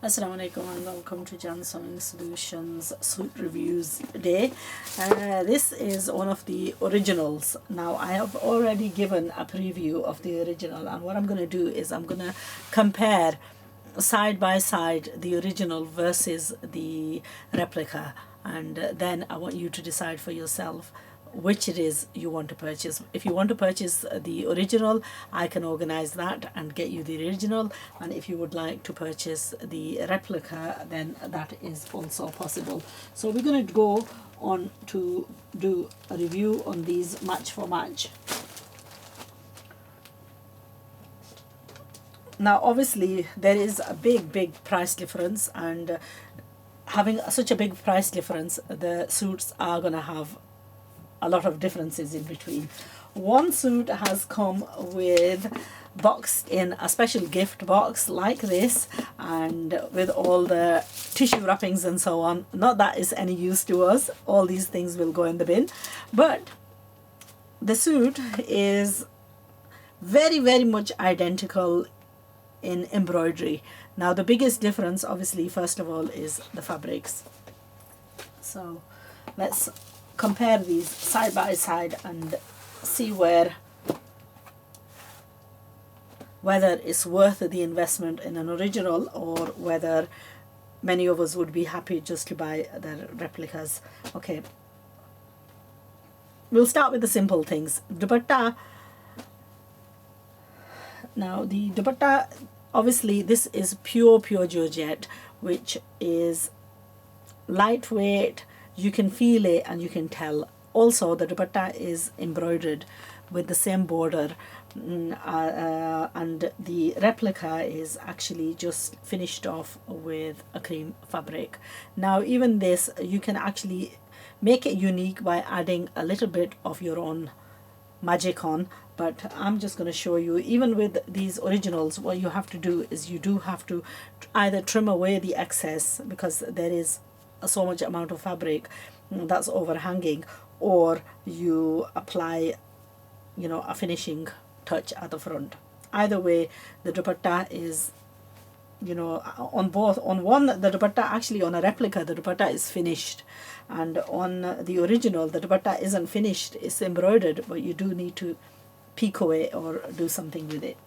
Assalamu alaikum and welcome to Jan Sewing Solutions suit reviews day. This is one of the originals. Now I have already given a preview of the original, and what I'm going to do is I'm going to compare side by side the original versus the replica, and then I want you to decide for yourself which it is you want to purchase. If you want to purchase the original, I can organize that and get you the original, and if you would like to purchase the replica, then that is also possible. So we're going to go on to do a review on these match for match. Now obviously there is a big price difference, and having such a big price difference, the suits are going to have a lot of differences in between. One suit has come with boxed in a special gift box like this, and with all the tissue wrappings and so on. Not that is any use to us, all these things will go in the bin, but the suit is very much identical in embroidery. Now the biggest difference obviously first of all is the fabrics. So let's compare these side by side and see whether it's worth the investment in an original, or whether many of us would be happy just to buy the replicas. Okay, we'll start with the simple things. Dupatta. Now the dupatta, obviously this is pure georgette, which is lightweight. You can feel it and you can tell. Also the dupatta is embroidered with the same border, and the replica is actually just finished off with a cream fabric. Now even this, you can actually make it unique by adding a little bit of your own magic on, but I'm just going to show you. Even with these originals, what you have to do is you do have to either trim away the excess, because there is so much amount of fabric that's overhanging, or you apply, you know, a finishing touch at the front. Either way, the dupatta is, you know, on both, on one, the dupatta actually, on a replica the dupatta is finished, and on the original the dupatta isn't finished, it's embroidered, but you do need to picot it or do something with it.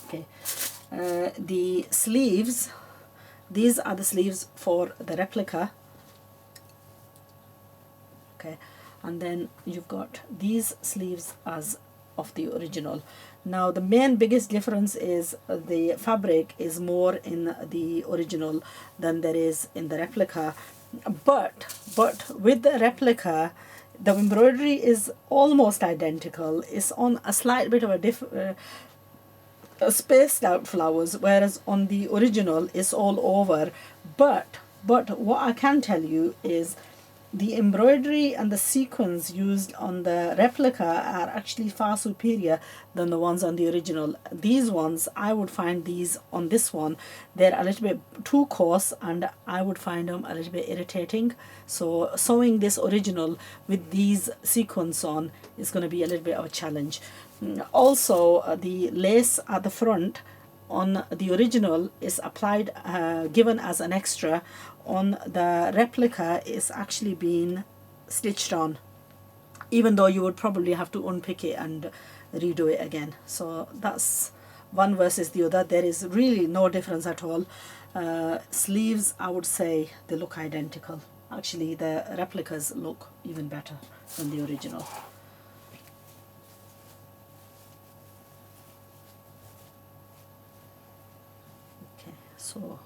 Okay, the sleeves, these are the sleeves for the replica. Okay, and then you've got these sleeves as of the original. Now the main biggest difference is the fabric is more in the original than there is in the replica, but with the replica the embroidery is almost identical. It's on a slight bit of a spaced out flowers, whereas on the original it's all over. But what I can tell you is the embroidery and the sequins used on the replica are actually far superior than the ones on the original. These ones, I would find these on this one, they're a little bit too coarse, and I would find them a little bit irritating. So sewing this original with these sequins on is going to be a little bit of a challenge. Also the lace at the front on the original is applied, given as an extra. On the replica is actually being stitched on, even though you would probably have to unpick it and redo it again. So that's one versus the other. There is really no difference at all. Sleeves, I would say they look identical. Actually the replicas look even better than the original. Okay, so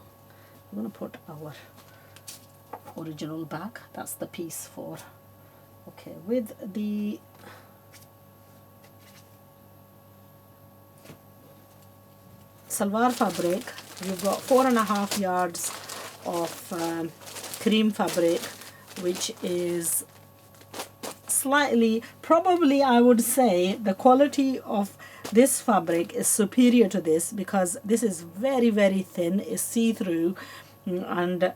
we're going to put our original back. That's the piece for. Okay, with the salwar fabric, you've got 4.5 yards of cream fabric, which is slightly, probably I would say the quality of this fabric is superior to this, because this is very thin, it's see-through, and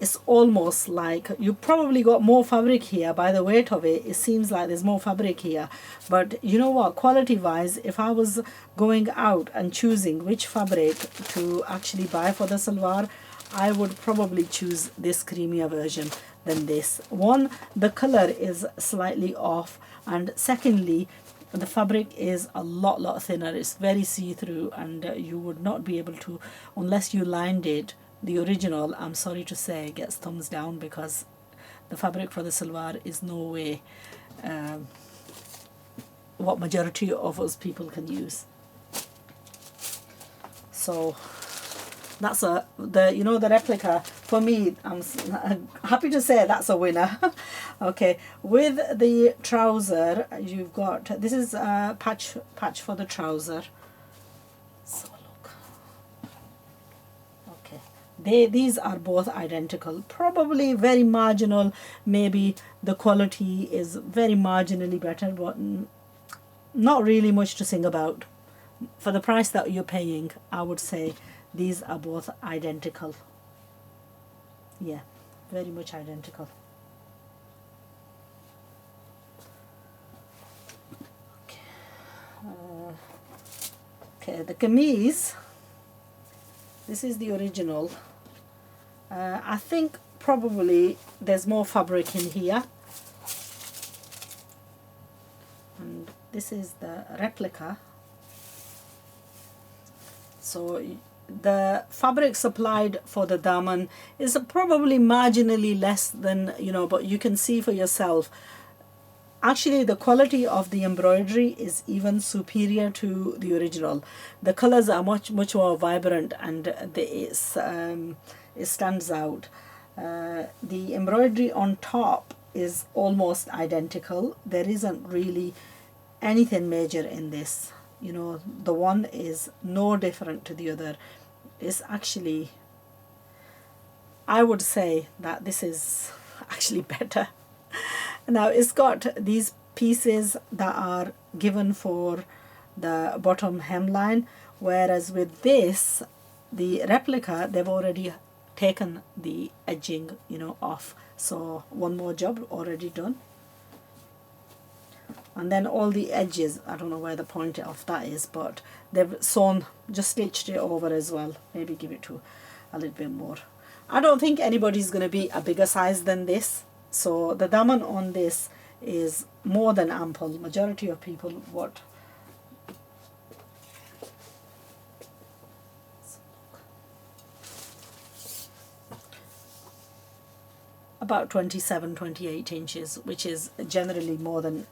it's almost like you probably got more fabric here. By the weight of it, it seems like there's more fabric here. But you know what, quality wise, if I was going out and choosing which fabric to actually buy for the salwar, I would probably choose this creamier version than this one. The color is slightly off, and secondly, the fabric is a lot thinner. It's very see-through, and you would not be able to, unless you lined it. The original, I'm sorry to say, gets thumbs down, because the fabric for the salwar is no way what majority of us people can use. So that's the replica, for me, I'm happy to say that's a winner. Okay, with the trouser, you've got, this is a patch for the trouser. So look, okay, these are both identical, probably very marginal, maybe the quality is very marginally better, but not really much to sing about. For the price that you're paying, I would say these are both identical. Yeah, very much identical. Okay, the kameez, this is the original. I think probably there's more fabric in here. And this is the replica. So the fabric supplied for the daman is probably marginally less than, but you can see for yourself. Actually, the quality of the embroidery is even superior to the original. The colors are much more vibrant, and it stands out. The embroidery on top is almost identical. There isn't really anything major in this. The one is no different to the other. It's actually, I would say that this is actually better. Now it's got these pieces that are given for the bottom hemline, whereas with this, the replica, they've already taken the edging, off. So one more job already done. And then all the edges, I don't know where the point of that is, but they've sewn, just stitched it over as well. Maybe give it to a little bit more. I don't think anybody's going to be a bigger size than this. So the daman on this is more than ample. Majority of people what? About 27-28 inches, which is generally more than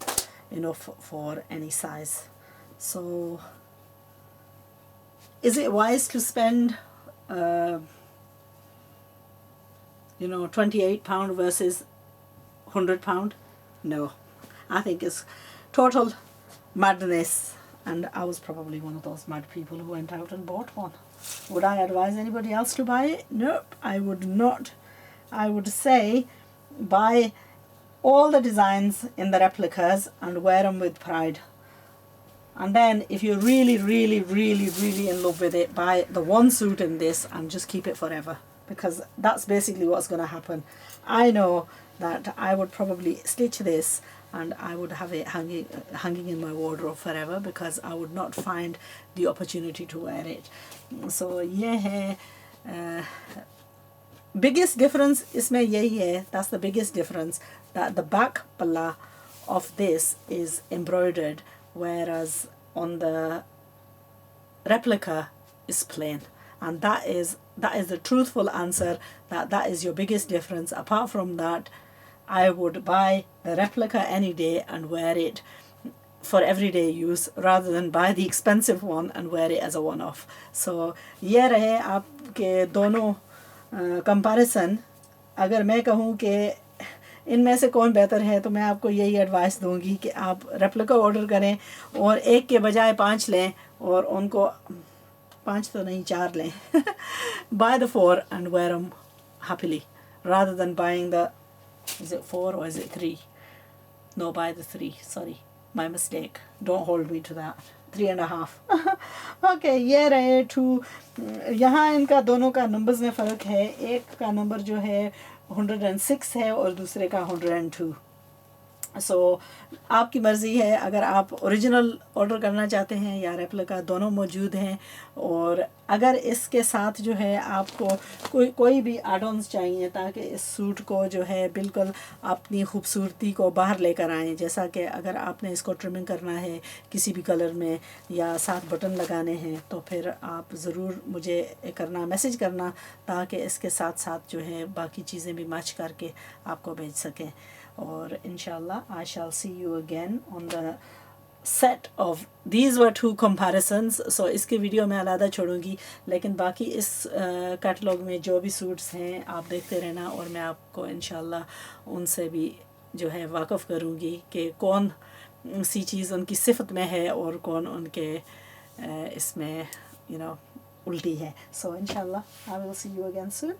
enough for any size. So is it wise to spend £28 versus £100? No, I think it's total madness, and I was probably one of those mad people who went out and bought one. Would I advise anybody else to buy it? Nope, I would not. I would say buy all the designs in the replicas and wear them with pride. And then if you're really in love with it, buy the one suit in this and just keep it forever, because that's basically what's going to happen. I know that I would probably stitch this and I would have it hanging in my wardrobe forever, because I would not find the opportunity to wear it. So yeah, biggest difference isme yahi hai, that's the biggest difference, that the back palla of this is embroidered, whereas on the replica is plain. And that is the truthful answer, that is your biggest difference. Apart from that, I would buy the replica any day and wear it for everyday use, rather than buy the expensive one and wear it as a one-off. So ये रहे आपके दोनों comparison. अगर मैं कहूँ कि इनमें से कौन बेहतर है, तो मैं आपको यही एडवाइस दूंगी कि आप रेप्लिका ऑर्डर करें और एक के बजाय 5 लें, और उनको 5 तो नहीं 4 लें. Buy the 4 and wear them happily, rather than buying the, is it 4 or is it 3? No, buy the 3, sorry, my mistake. Don't hold me to that. 3.5 okay یہ رہے 2. یہاں ان کا دونوں کا نمبرز میں فرق ہے. ایک کا نمبر جو ہے 106 ہے اور دوسرے کا 102. سو آپ کی مرضی ہے, اگر آپ اوریجنل آرڈر کرنا چاہتے ہیں یا ریپلیکا, دونوں موجود ہیں. اور اگر اس کے ساتھ جو ہے آپ کو کوئی بھی ایڈ آنس چاہیے تاکہ اس سوٹ کو جو ہے بالکل اپنی خوبصورتی کو باہر لے کر آئیں, جیسا کہ اگر آپ نے اس کو ٹرمنگ کرنا ہے کسی بھی کلر میں یا 7 بٹن لگانے ہیں, تو پھر آپ ضرور مجھے کرنا, میسج کرنا, تاکہ اس کے ساتھ ساتھ جو ہے باقی چیزیں بھی میچ کر کے آپ کو بھیج سکیں. اور انشاءاللہ I shall see you again on the set of these were 2 comparisons. So اس کی ویڈیو میں علیحدہ چھوڑوں گی, لیکن باقی اس کیٹلاگ میں جو بھی سوٹس ہیں آپ دیکھتے رہنا, اور میں آپ کو انشاءاللہ ان سے بھی جو ہے واقف کروں گی کہ کون سی چیز ان کی صفت میں ہے اور کون ان کے اس میں الٹی ہے. So انشاءاللہ I will see you again soon.